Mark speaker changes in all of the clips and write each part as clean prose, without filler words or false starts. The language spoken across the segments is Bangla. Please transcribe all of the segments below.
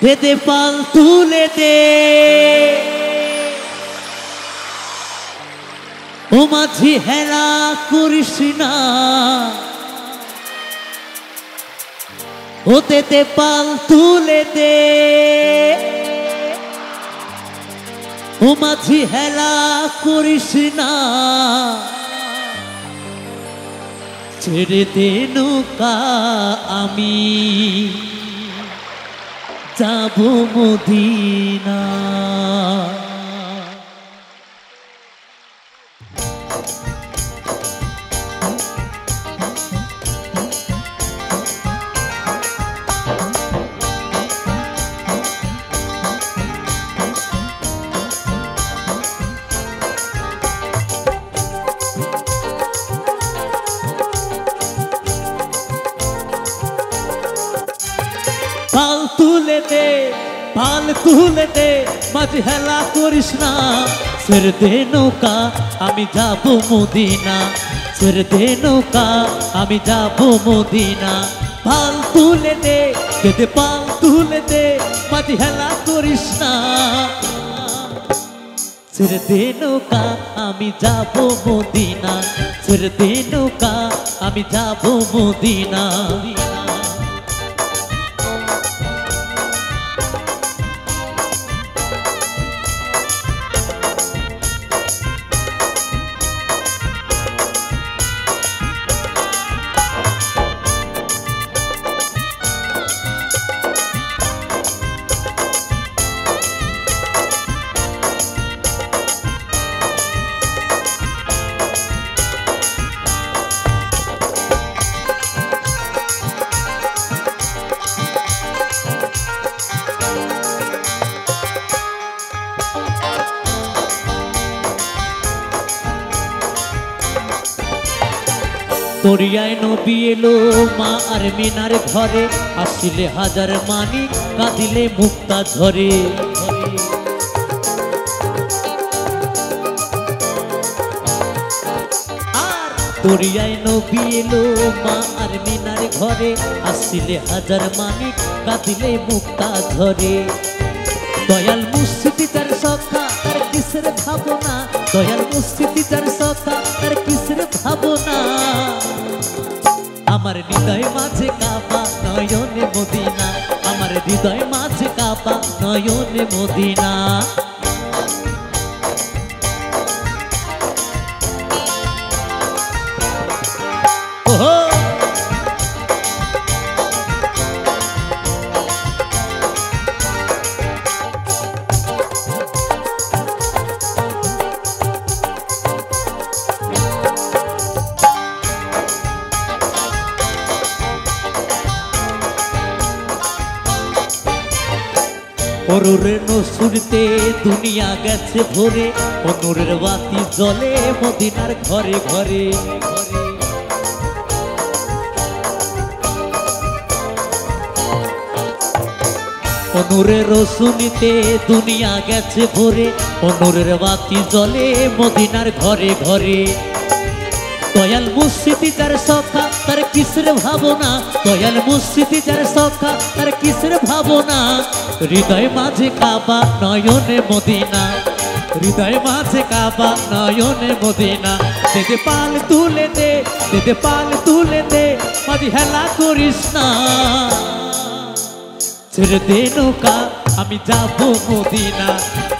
Speaker 1: দে দে পাল তুলে দে ও মাঝি হেলা করিস না ও দে দে পাল তুলে দে ও মাঝি হেলা করিস না ছেড়ে দে নৌকা আমি যাব মদিনা পাল তুলে দে মাঝি হেলা করিস না ছেড়ে দে নৌকা আমি যাব মদিনা ছেড়ে দে নৌকা আমি যাব মদিনা পাল তুলে দে দে পাল তুলে দে মাঝি হেলা করিস না ছেড়ে দে নৌকা আমি যাব মদিনা ছেড়ে দে নৌকা আমি যাব মদিনা দরিয়ায় নবী এলো মা আর মিনার ঘরে আসিলে হাজার মানিক কাঁদিলে মুক্তা ঝরে দরিয়ায় নবী এলো মা আর মিনার ঘরে আসিলে হাজার মানিক কাঁদিলে মুক্তা ঝরে দয়াল মুর্শিদি তার সখা তার কিসের ভাবনা দয়াল মুর্শিদি তার সখা তার কিসের ভাবনা আমার হৃদয় মাঝে কাবা নয়নে মদিনা আমার হৃদয় মাঝে কাবা নয়নে মদিনা ওহো অনুরের নসুরতে দুনিয়া গেছে ভরে অনুরের বাতি জ্বলে মদিনার ঘরে ঘরে অনুরের রসুনিতে দুনিয়া গেছে ভরে অনুরের বাতি জ্বলে মদিনার ঘরে ঘরে দয়াল মুর্শিদি যার সখা তার কিসের ভাবনা দয়াল মুর্শিদি যার সখা তার কিসের ভাবনা হৃদয় মাঝে কাবা নয়নে মদিনা হৃদয় মাঝে কাবা নয়নে মদিনা দে পাল তুলে দে দে পাল তুলে দে মাঝি হেলা করিস না ছেড়ে দে নৌকা আমি যাব মদিনা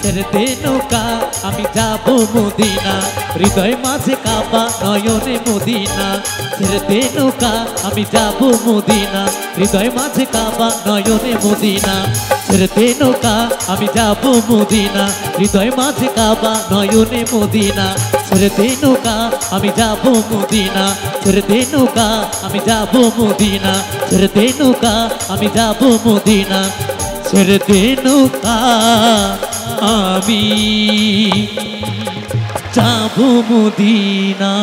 Speaker 1: ছেড়ে দে নৌকা আমি যাব মদিনা হৃদয় মাঝে কাবা নয়নে মদিনা ছেড়ে দে নৌকা আমি যাব মদিনা হৃদয় মাঝে কাবা নয়নে মদিনা ছেড়ে দে নৌকা আমি যাব মদিনা হৃদয় মাঝে কাবা নয়নে মদিনা ছেড়ে দে নৌকা আমি যাব মদিনা ছেড়ে দে নৌকা আমি যাব মদিনা ছেড়ে দে নৌকা আমি যাব মদিনা ছেড়ে দে নৌকা আমি যাব মদিনা।